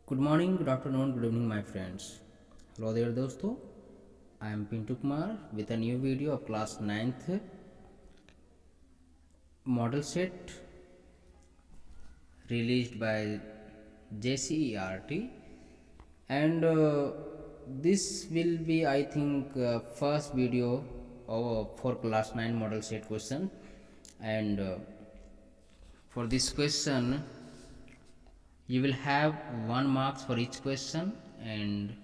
Good morning, good afternoon, good evening, my friends. Hello there, दोस्तों. I am Pintu Kumar with a new video of class 9th model set released by JCERT, and this will be, I think, first video for class 9 model set question. And for this question, you will have 1 marks for each question, and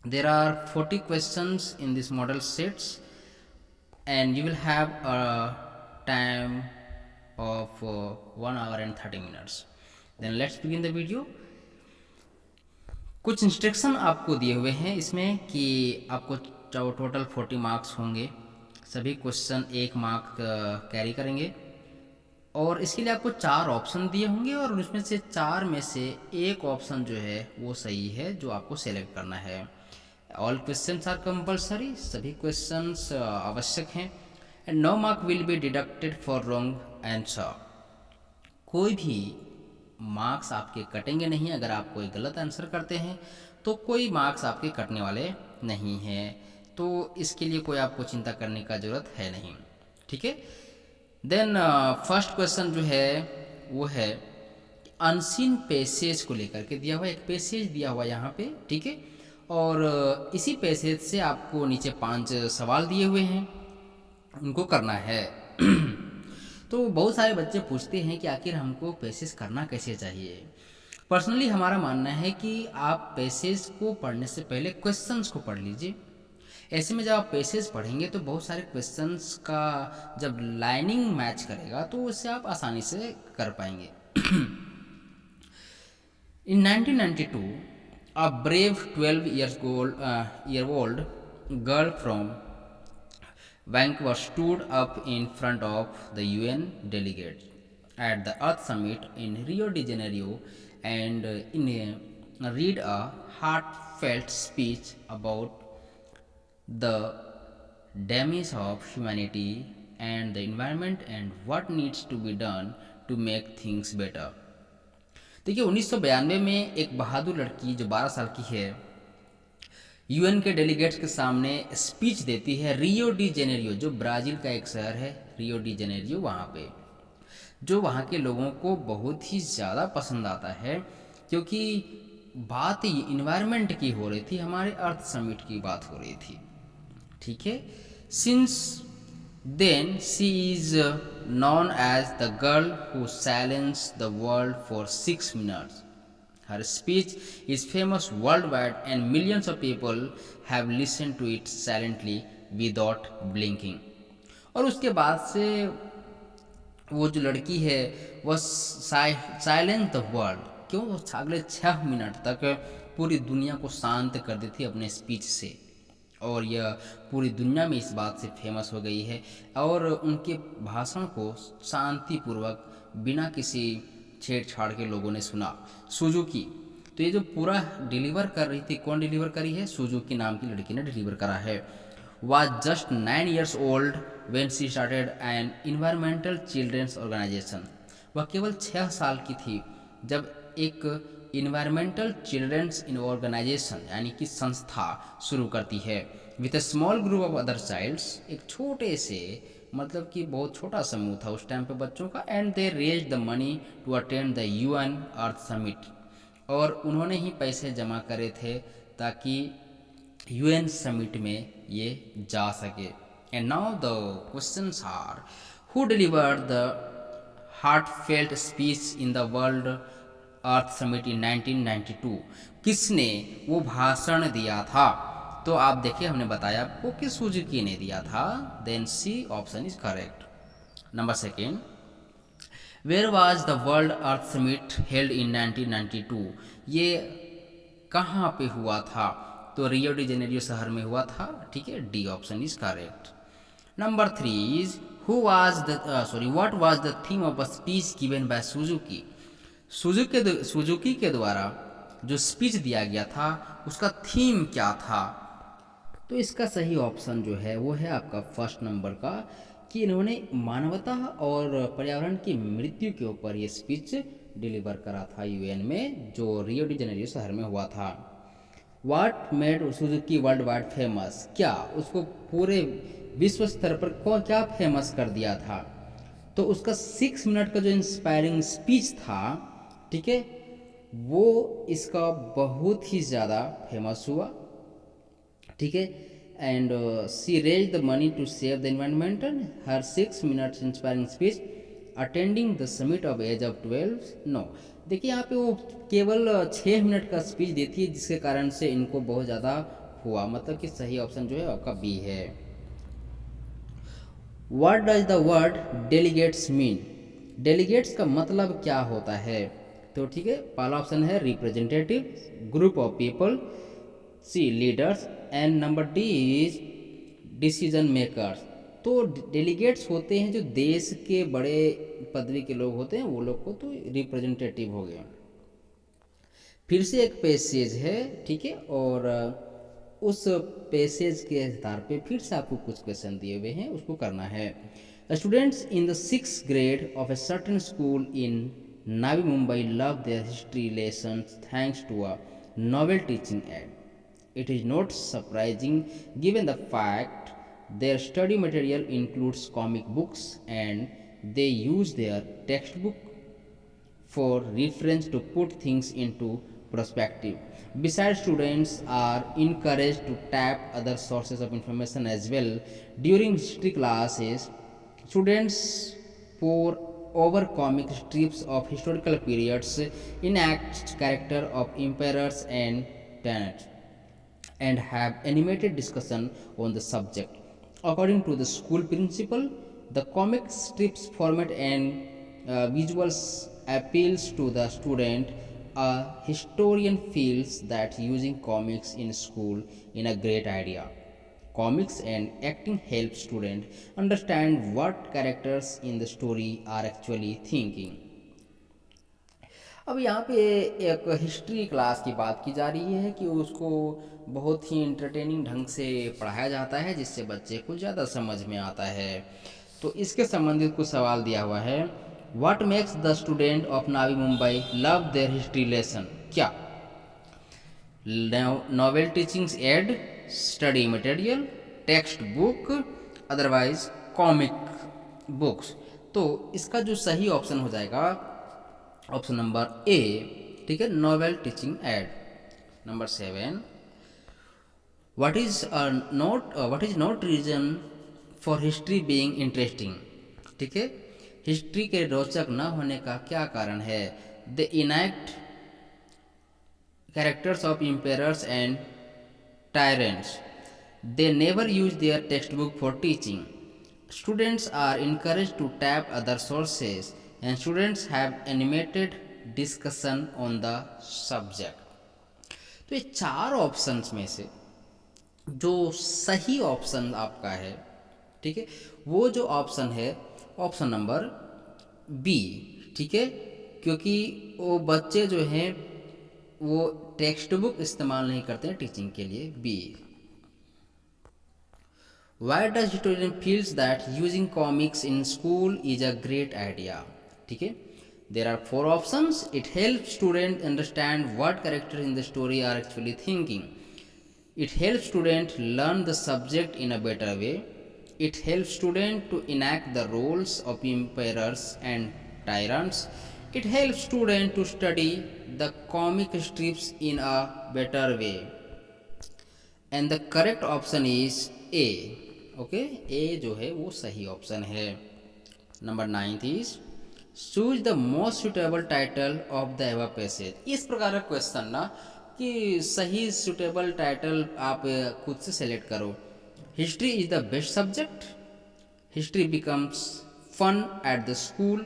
there are 40 questions in this model sets, and you will have a time of 1 hour and 30 minutes. Then let's begin the video. कुछ instruction आपको दिए हुए हैं इसमें कि आपको total 40 marks होंगे, सभी क्वेश्चन 1 मार्क कैरी करेंगे, और इसके लिए आपको 4 ऑप्शन दिए होंगे, और उसमें से 4 में से एक ऑप्शन जो है वो सही है, जो आपको सेलेक्ट करना है. ऑल क्वेश्चंस आर कंपलसरी, सभी क्वेश्चंस आवश्यक हैं. And no mark will be deducted for wrong answer. कोई भी मार्क्स आपके कटेंगे नहीं. अगर आप कोई गलत आंसर करते हैं तो कोई मार्क्स आपके कटने वाले नहीं हैं. तो इसके लिए कोई आपको चिंता करने का ज़रूरत है नहीं. ठीक है. देन फर्स्ट क्वेश्चन जो है वो है अनसीन पैसेज को लेकर के दिया हुआ. एक पैसेज दिया हुआ यहाँ पे. ठीक है. और इसी पैसेज से आपको नीचे 5 सवाल दिए हुए हैं, उनको करना है. तो बहुत सारे बच्चे पूछते हैं कि आखिर हमको पैसेज करना कैसे चाहिए. पर्सनली हमारा मानना है कि आप पैसेज को पढ़ने से पहले क्वेश्चंस को पढ़ लीजिए. ऐसे में जब आप पैसेज पढ़ेंगे तो बहुत सारे क्वेश्चंस का जब लाइनिंग मैच करेगा तो उससे आप आसानी से कर पाएंगे. इन 1992 a brave 12-year-old girl from Vancouver stood up in front of the UN delegates at the Earth Summit in Rio de Janeiro and read a heartfelt speech about the damage of humanity and the environment and what needs to be done to make things better. देखिए 1992 में एक बहादुर लड़की जो 12 साल की है UN के delegates के सामने स्पीच देती है रियो डी जेनेरियो, जो ब्राज़ील का एक शहर है रियो डी जेनेरियो, वहाँ पे, जो वहाँ के लोगों को बहुत ही ज़्यादा पसंद आता है क्योंकि बात इन्वायरमेंट की हो रही थी, हमारे अर्थ समिट की बात हो रही थी. ठीक है. Since then she is known as the girl who silenced the world for 6 minutes. Her speech is famous worldwide and millions of people have listened to it silently without blinking. और उसके बाद से वो जो लड़की है वो साइलेंस द वर्ल्ड, क्यों, वो अगले 6 मिनट तक पूरी दुनिया को शांत कर दी थी अपने स्पीच से, और यह पूरी दुनिया में इस बात से फेमस हो गई है. और उनके भाषण को शांतिपूर्वक बिना किसी छेड़छाड़ के लोगों ने सुना. सुजुकी, तो ये जो पूरा डिलीवर कर रही थी, कौन डिलीवर करी है? सुजुकी नाम की लड़की ने डिलीवर करा है. was just 9 years old when she started an environmental children's organization. वह केवल 6 साल की थी जब एक इन्वायरमेंटल चिल्ड्रंस ऑर्गेनाइजेशन यानी कि संस्था शुरू करती है with a small group of other childs. एक छोटे से, मतलब कि बहुत छोटा समूह था उस टाइम पे बच्चों का. And they raise the money to attend the UN earth summit, और उन्होंने ही पैसे जमा करे थे ताकि यूएन समिट में ये जा सके. And now the questions are, who delivered the heartfelt speech in the world earth summit in 1992? किसने वो भाषण दिया था? तो आप देखिए, हमने बताया आपको कि सुजुकी ने दिया था. Then C option is correct. Number second, where was the world earth summit held in 1992? ये कहाँ पे हुआ था? तो रियो डी जेनेरियो शहर में हुआ था. ठीक है. D option is correct. Number 3 is what was the theme of a speech given by Suzuki? Suzuki के द्वारा जो स्पीच दिया गया था उसका थीम क्या था? तो इसका सही ऑप्शन जो है वो है आपका फर्स्ट नंबर का कि इन्होंने मानवता और पर्यावरण की मृत्यु के ऊपर ये स्पीच डिलीवर करा था यूएन में, जो रियो डी जेनेरियो शहर में हुआ था। वाट made Suzuki world wide famous, क्या उसको पूरे विश्व स्तर पर कौन क्या फेमस कर दिया था? तो उसका 6 मिनट का जो इंस्पायरिंग स्पीच था, ठीक है, वो इसका बहुत ही ज़्यादा फेमस हुआ, ठीक है। And she raise the money to save the environment. हर 6 minutes inspiring speech attending the summit of age of 12 no. देखिए यहाँ पे वो केवल 6 मिनट का स्पीच देती है, जिसके कारण से इनको बहुत ज़्यादा हुआ, मतलब कि सही ऑप्शन जो है आपका बी है। What does the word delegates mean, delegates का मतलब क्या होता है? तो ठीक है, पहला ऑप्शन है representative, group of people, C leaders, and number D is decision makers. तो डेलीगेट्स होते हैं जो देश के बड़े पदवी के लोग होते हैं, वो लोग को तो रिप्रेजेंटेटिव हो गए। फिर से एक पैसेज है, ठीक है, और उस पैसेज के आधार पे फिर से आपको कुछ क्वेश्चन दिए हुए हैं, उसको करना है। Students in the 6th grade of a certain school in Navi Mumbai love their history lessons thanks to a novel teaching aid. It is not surprising given the fact their study material includes comic books and they use their textbook for reference to put things into perspective. Besides, students are encouraged to tap other sources of information as well. During history classes, students pour over comic strips of historical periods, enact character of emperors and tyrants, and have animated discussion on the subject. According to the school principal, the comic strips format and visuals appeals to the student. A historian feels that using comics in school is a great idea. Comics and acting help students understand what characters in the story are actually thinking. अब यहाँ पे एक history class की बात की जा रही है कि उसको बहुत ही इंटरटेनिंग ढंग से पढ़ाया जाता है, जिससे बच्चे को ज़्यादा समझ में आता है। तो इसके संबंधित कुछ सवाल दिया हुआ है। What makes the student of Navi Mumbai love their history lesson, क्या? Novel teachings aid, study material, text book, otherwise comic books. तो इसका जो सही ऑप्शन हो जाएगा ऑप्शन नंबर ए, ठीक है, novel teaching aid. Number 7, what is not reason for history being interesting, ठीक है, हिस्ट्री के रोचक न होने का क्या कारण है? The enact characters of emperors and tyrants. They never use their textbook for teaching. Students are encouraged to tap other sources and students have animated discussion on the subject. तो ये 4 ऑप्शंस में से जो सही ऑप्शन आपका है, ठीक है, वो जो ऑप्शन है ऑप्शन नंबर बी, ठीक है, क्योंकि वो बच्चे जो हैं वो टेक्स्ट बुक इस्तेमाल नहीं करते हैं टीचिंग के लिए, B. Why does historian feels that using comics in school is a great idea, ठीक है, there are 4 options. It help student understand what character in the story are actually thinking, it help student learn the subject in a better way, it help student to enact the roles of emperors and tyrants, it helps students to study the comic strips in a better way, and the correct option is A. Okay, A जो है वो सही option है। Number 9 is choose the most suitable title of the above passage। इस प्रकार का question ना कि सही सुटेबल टाइटल आप खुद से सेलेक्ट करो। History is the best subject, history becomes fun at the school,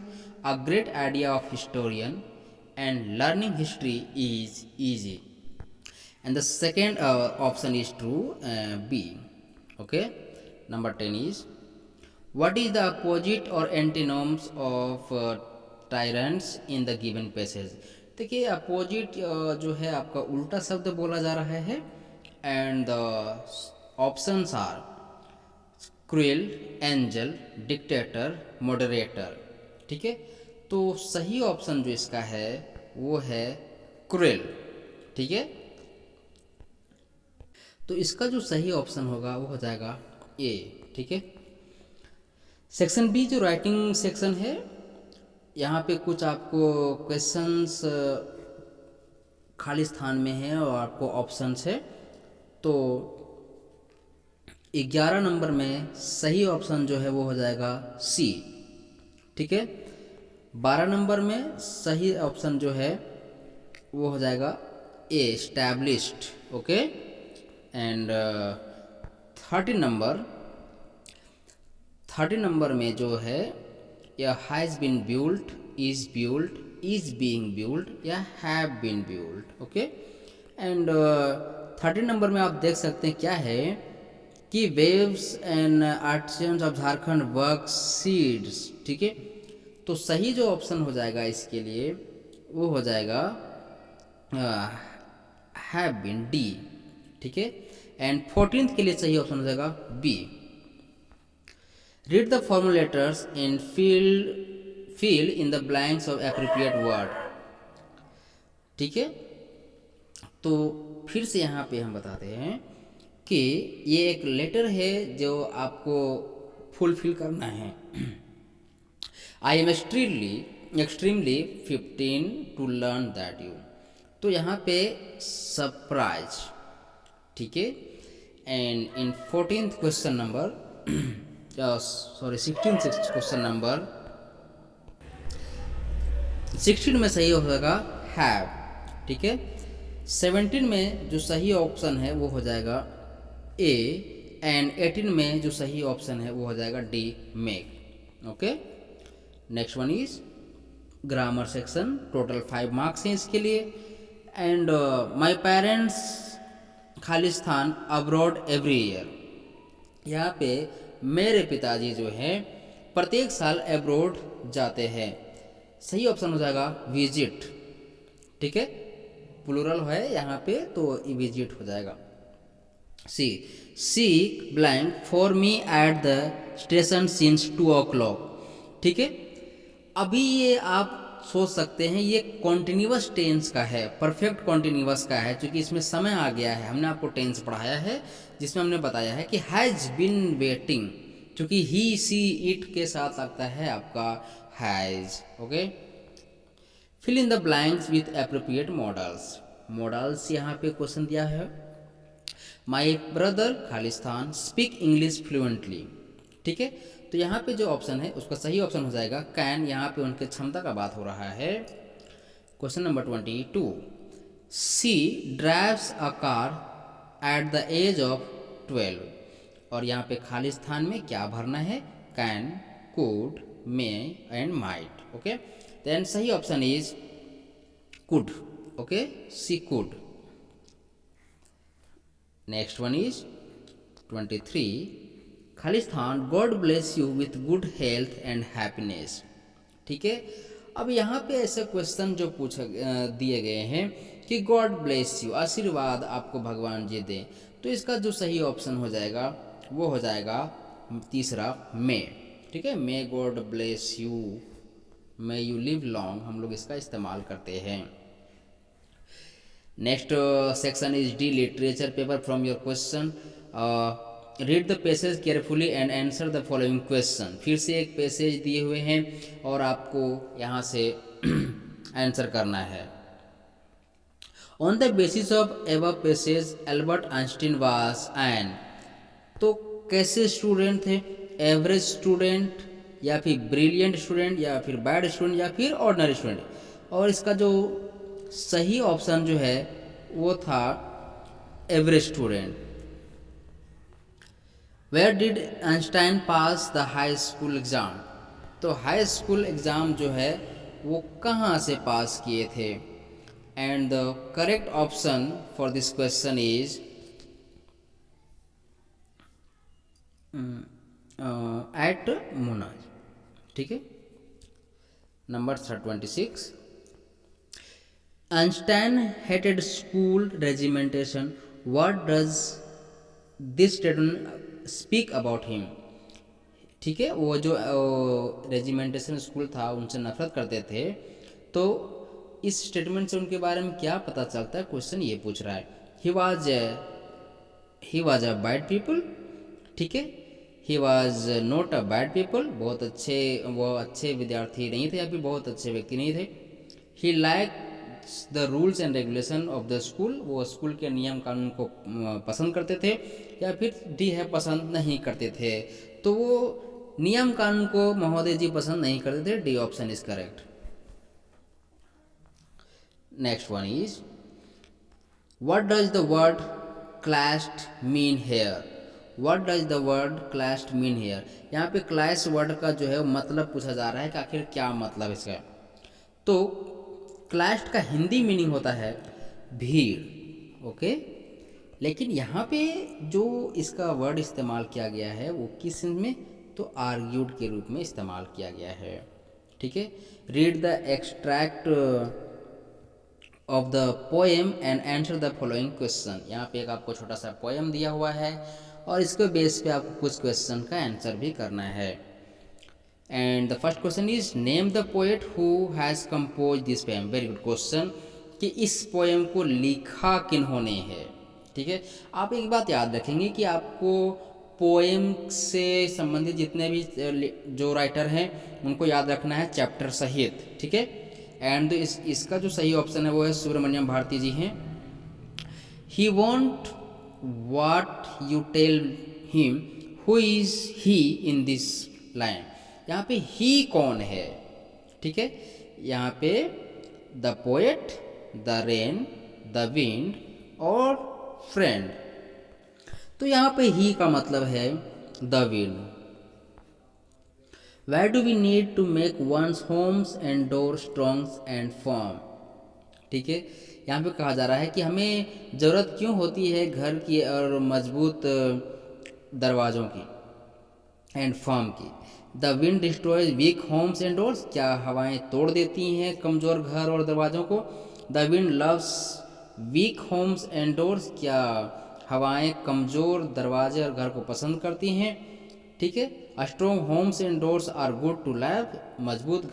a great idea of historian, and learning history is easy. And the second option is true, B. Okay. Number 10 is what is the opposite or antonyms of tyrants in the given passage। देखिए opposite जो है आपका उल्टा शब्द बोला जा रहा है, and the options are cruel, angel, dictator, moderator. ठीक है, तो सही ऑप्शन जो इसका है वो है क्रूएल। ठीक है, तो इसका जो सही ऑप्शन होगा वो हो जाएगा ए। ठीक है, सेक्शन बी जो राइटिंग सेक्शन है, यहाँ पे कुछ आपको क्वेश्चंस खाली स्थान में है और आपको ऑप्शंस है। तो 11 नंबर में सही ऑप्शन जो है वो हो जाएगा सी। ठीक है, 12 नंबर में सही ऑप्शन जो है वो हो जाएगा A, established. Okay, and 30 number में जो है या has been built, is being built या have been built. Okay, and 30 number में आप देख सकते हैं क्या है कि weaves and artisans of Jharkhand work seeds. ठीक है, तो सही जो ऑप्शन हो जाएगा इसके लिए वो हो जाएगा हैव बीन, डी। ठीक है, एंड 14th के लिए सही ऑप्शन हो जाएगा B. Read the formulators and fill in the blanks of appropriate word। ठीक है, तो फिर से यहाँ पे हम बताते हैं कि ये एक लेटर है जो आपको फुलफिल करना है। I am extremely 15 to learn that you. तो यहाँ पे सरप्राइज। ठीक है, and in 14th question number sorry 16th question number 16 में सही हो जाएगा हैव। ठीक है, 17 में जो सही ऑप्शन है वो हो जाएगा ए, एंड 18 में जो सही ऑप्शन है वो हो जाएगा D, make. Okay, next one is grammar section. Total 5 marks हैं इसके लिए। एंड माई पेरेंट्स खाली स्थान अब्रॉड एवरी ईयर। यहाँ पे मेरे पिताजी जो हैं प्रत्येक साल अब्रॉड जाते हैं। सही ऑप्शन हो जाएगा विजिट। ठीक है, प्लूरल है यहाँ पे तो विजिट हो जाएगा। C, seek blank for me at the station since 2 o'clock। ठीक है, अभी ये आप सोच सकते हैं ये कॉन्टिन्यूअस टेंस का है, परफेक्ट कॉन्टिन्यूअस का है, क्योंकि इसमें समय आ गया है। हमने आपको टेंस पढ़ाया है जिसमें हमने बताया है कि हैज़ बिन वेटिंग, क्योंकि ही सी इट के साथ लगता है आपका has. Okay, fill in the blanks with appropriate modals. Modals यहाँ पे क्वेश्चन दिया है माई ब्रदर खालिस्तान स्पीक इंग्लिश फ्लुएंटली। ठीक है, तो यहाँ पे जो ऑप्शन है उसका सही ऑप्शन हो जाएगा कैन। यहाँ पे उनके क्षमता का बात हो रहा है। Question number 22, she drives a car at the age of 12। और यहाँ पे खाली स्थान में क्या भरना है, can, could, may and might. Okay, then सही option is could. Okay, C could. Next one is 23, Khalistan God bless you with good health and happiness. ठीक है, अब यहाँ पे ऐसे क्वेश्चन जो दिए गए हैं कि गॉड ब्लेस यू, आशीर्वाद आपको भगवान जी दें, तो इसका जो सही ऑप्शन हो जाएगा वो हो जाएगा तीसरा, मे। ठीक है, may God bless you, may you live long, हम लोग इसका इस्तेमाल करते हैं। Next section is D, literature paper from your question. Read the passage carefully and answer the following question. फिर से एक पैसेज दिए हुए हैं और आपको यहाँ से आंसर करना है। On the basis of above passage Albert Einstein was an. तो कैसे स्टूडेंट थे, एवरेज स्टूडेंट या फिर ब्रिलियंट स्टूडेंट या फिर बैड स्टूडेंट या फिर ऑर्डिनरी स्टूडेंट। और इसका जो सही ऑप्शन जो है वो था average student. Where did Einstein pass the high school exam. तो हाई स्कूल एग्ज़ाम जो है वो कहाँ से पास किए थे। And the correct option for this question is at Munich. ठीक है, number 26, Einstein hated school regimentation. What does this statement speak about him? ठीक है, वो जो रेजिमेंटेशन स्कूल था उनसे नफरत करते थे। तो इस स्टेटमेंट से उनके बारे में क्या पता चलता है, क्वेश्चन ये पूछ रहा है। He was a bad people, ठीक है, he was not a bad people, बहुत अच्छे, वो अच्छे विद्यार्थी नहीं थे या फिर बहुत अच्छे व्यक्ति नहीं थे। He like the rules and regulation of the school, वो स्कूल के नियम कानून को पसंद करते थे, या फिर डी है पसंद नहीं करते थे। तो वो नियम कानून को महोदय जी पसंद नहीं करते थे, D option is correct. Next one is what does the word clashed mean here? what does the word clashed mean here? यहाँ पे क्लैश वर्ड का जो है मतलब पूछा जा रहा है कि आखिर क्या मतलब इसका। तो क्लैश्ड का हिंदी मीनिंग होता है भीड़, ओके। लेकिन यहाँ पे जो इसका वर्ड इस्तेमाल किया गया है वो किस सेंस में, तो आर्ग्यूड के रूप में इस्तेमाल किया गया है, ठीक है। Read the extract of the poem and answer the following question. यहाँ पे एक आपको छोटा सा पोएम दिया हुआ है और इसके बेस पे आपको कुछ क्वेश्चन का आंसर भी करना है। And the first question is name the poet who has compose this poem. Very good question कि इस पोएम को लिखा किन्होंने है, ठीक है। आप एक बात याद रखेंगे कि आपको पोएम से संबंधित जितने भी जो राइटर हैं उनको याद रखना है चैप्टर सहित, ठीक है। एंड इसका जो सही ऑप्शन है वो है सुब्रमण्यम भारती जी हैं। He want what you tell him who is he in this line. यहाँ पे ही कौन है, ठीक है। यहाँ पे the poet, the rain, the wind और फ्रेंड। तो यहाँ पे ही का मतलब है the wind. Why do we need to make one's homes and doors strong and firm? ठीक है, यहाँ पे कहा जा रहा है कि हमें ज़रूरत क्यों होती है घर की और मजबूत दरवाज़ों की एंड फर्म की। The wind destroys weak homes and doors, क्या हवाएं तोड़ देती हैं कमज़ोर घर और दरवाज़ों को। The wind loves weak homes and doors, क्या हवाएं कमज़ोर दरवाजे और घर को पसंद करती हैं, ठीक है। Strong homes and doors are good to life, मजबूत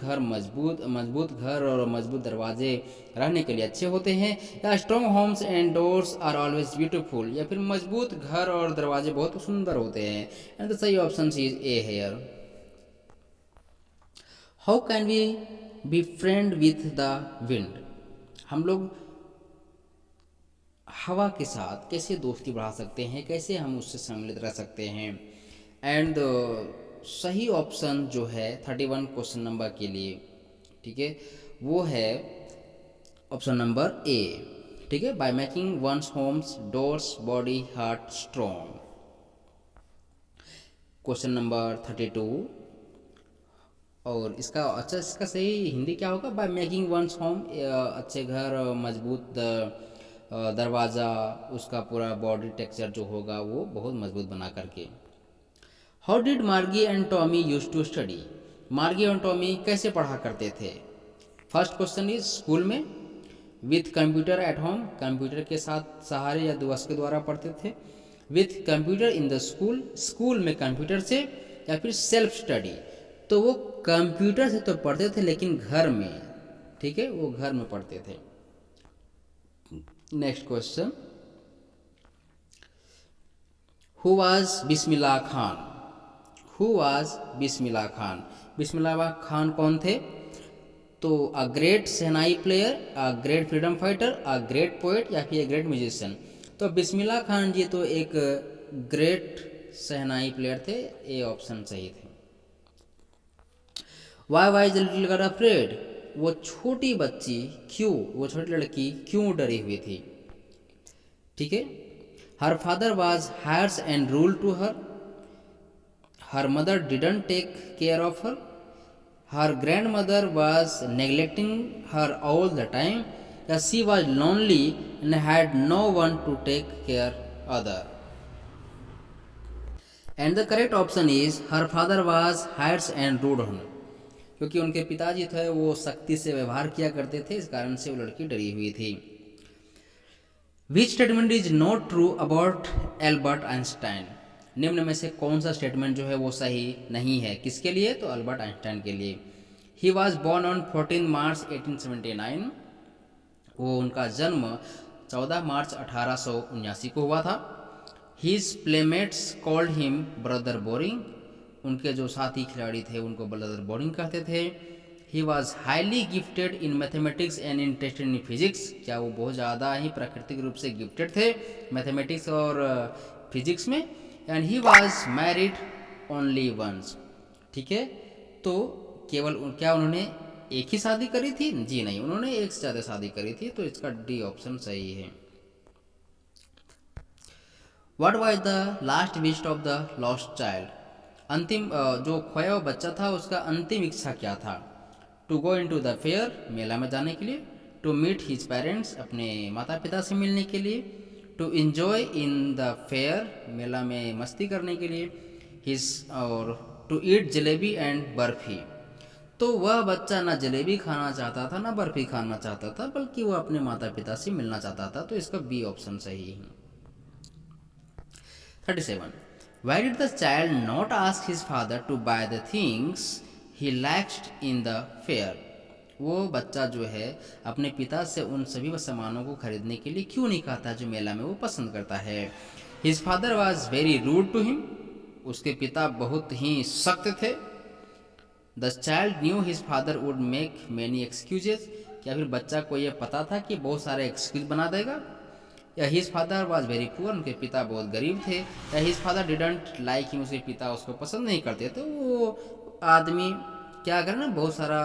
घर और मजबूत दरवाजे रहने के लिए अच्छे होते हैं। या strong homes and doors are always beautiful, या फिर मजबूत घर और दरवाजे बहुत सुंदर होते हैं। एंड द सही option is A here. How can we be friend with the wind. हम लोग हवा के साथ कैसे दोस्ती बढ़ा सकते हैं, कैसे हम उससे सम्मिलित रह सकते हैं। एंड सही ऑप्शन जो है 31 क्वेश्चन नंबर के लिए, ठीक है, वो है ऑप्शन नंबर ए, ठीक है। By making one's homes, doors, body, heart strong. Question number 32 और इसका इसका सही हिंदी क्या होगा, बाय मेकिंग वंस होम, अच्छे घर, मजबूत दरवाज़ा, उसका पूरा बॉडी टेक्सचर जो होगा वो बहुत मजबूत बना करके। How did Margie and Tommy use to study. Margie और टॉमी कैसे पढ़ा करते थे। फर्स्ट क्वेश्चन इज स्कूल में, with computer at home, computer के साथ सहारे या दिवस के द्वारा पढ़ते थे। With computer in the school, school में कंप्यूटर से, या फिर सेल्फ स्टडी। तो वो कंप्यूटर से तो पढ़ते थे लेकिन घर में, ठीक है, वो घर में पढ़ते थे। Next question, who was Bismillah Khan. Who was Bismillah Khan. Bismillah Khan कौन थे, तो a great shehnai player, a great freedom fighter, a great poet, या फिर अ ग्रेट म्यूजिशियन। तो बिस्मिल्लाह खान जी तो एक ग्रेट शहनाई प्लेयर थे, ए ऑप्शन सही थे। Why why the little girl afraid, वो छोटी बच्ची क्यों, वो छोटी लड़की क्यों डरी हुई थी, ठीक है। Her father was harsh and rule to her, her mother didn't take care of her, her grandmother was neglecting her all the time, या she was lonely and had no one to take care other. And the correct option is her father was harsh and rude on, क्योंकि उनके पिताजी थे वो सख्ती से व्यवहार किया करते थे, इस कारण से वो लड़की डरी हुई थी। Which statement is not true about Albert Einstein. निम्न में से कौन सा स्टेटमेंट जो है वो सही नहीं है? किसके लिए? तो अल्बर्ट आइंस्टाइन के लिए। ही वॉज बॉर्न ऑन 14 मार्च 1879। वो उनका जन्म 14 मार्च 1879 को हुआ था। His playmates called him brother boring. उनके जो साथी खिलाड़ी थे उनको ब्रदर बोरिंग कहते थे। He was highly gifted in mathematics and interested in physics. क्या वो बहुत ज़्यादा ही प्राकृतिक रूप से गिफ्टेड थे मैथमेटिक्स और फिजिक्स में। And he was married only once. ठीक है, तो केवल क्या उन्होंने एक ही शादी करी थी? जी नहीं, उन्होंने एक से ज़्यादा शादी करी थी, तो इसका डी ऑप्शन सही है। What was the last wish of the lost child? अंतिम जो खोया हुआ बच्चा था उसका अंतिम इच्छा क्या था? To go into the fair, मेला में जाने के लिए। टू मीट हिज पेरेंट्स, अपने माता पिता से मिलने के लिए। To enjoy in the fair, मेला में मस्ती करने के लिए। हिज और to eat jalebi and barfi. तो वह बच्चा ना जलेबी खाना चाहता था ना बर्फी खाना चाहता था, बल्कि वह अपने माता पिता से मिलना चाहता था, तो इसका बी ऑप्शन सही है। 37. Why did the child not ask his father to buy the things he lacked in the fair? वो बच्चा जो है अपने पिता से उन सभी सामानों को खरीदने के लिए क्यों नहीं कहता जो मेला में वो पसंद करता है? His father was very rude to him. उसके पिता बहुत ही सख्त थे। The child knew his father would make many excuses. या फिर बच्चा को यह पता था कि बहुत सारे एक्सक्यूज बना देगा। या his father was very poor, उनके पिता बहुत गरीब थे। या his father didn't like him, उसके पिता उसको पसंद नहीं करते। तो वो आदमी क्या करे ना, बहुत सारा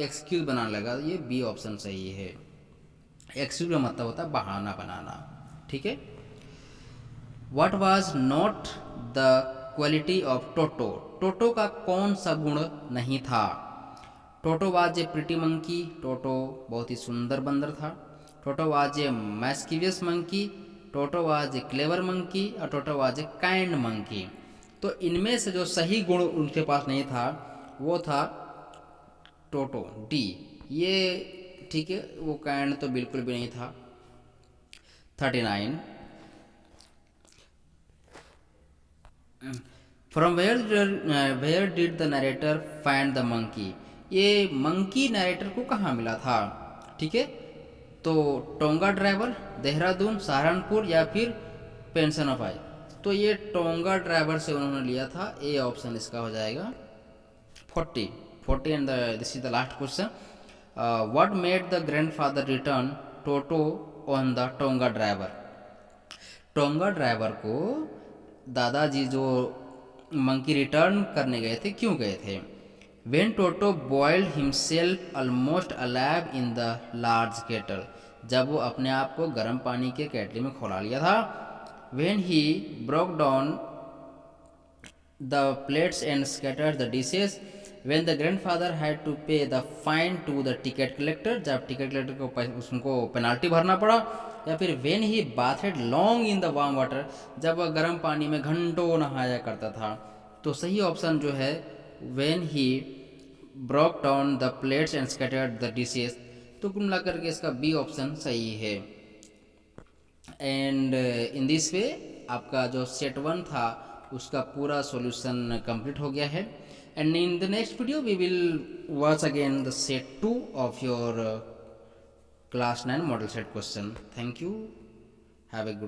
एक्सक्यूज बनाने लगा। ये बी ऑप्शन सही है। एक्सक्यूज का मतलब होता है बहाना बनाना। ठीक है। What was not the quality of Toto? Toto का कौन सा गुण नहीं था? Toto was a pretty monkey, Toto बहुत ही सुंदर बंदर था। Toto was a mischievous monkey, Toto was a clever monkey, और Toto was a kind monkey. तो इनमें से जो सही गुण उनके पास नहीं था वो था टोटो, डी। ये ठीक है, वो काइंड तो बिल्कुल भी नहीं था। 39. From where did the narrator find the monkey? ये मंकी नरेटर को कहाँ मिला था? ठीक है, तो टोंगा ड्राइवर, देहरादून, सहारनपुर या फिर पेंशन ऑफ आई। तो ये टोंगा ड्राइवर से उन्होंने लिया था। ए ऑप्शन इसका हो जाएगा। 40 and this is the last question. What made the grandfather return toto on the tonga driver? Tonga driver को दादाजी जो मंकी रिटर्न करने गए थे, क्यों गए थे? When Toto boiled himself almost alive in the large kettle, जब वो अपने आप को गर्म पानी के केटली में खौला लिया था। When he broke down the plates and scattered the dishes, when the grandfather had to pay the fine to the ticket collector, जब टिकट कलेक्टर को उसको पेनाल्टी भरना पड़ा। या फिर when he bathed long in the warm water, जब वह गर्म पानी में घंटों नहाया करता था। तो सही ऑप्शन जो है when he broke down the plates and scattered the dishes, तो कुल मिलाकर के इसका बी ऑप्शन सही है। एंड इन दिस वे आपका जो सेट 1 था उसका पूरा सॉल्यूशन कंप्लीट हो गया है। And in the next video we will watch again the set 2 of your class 9 model set question. Thank you, have a good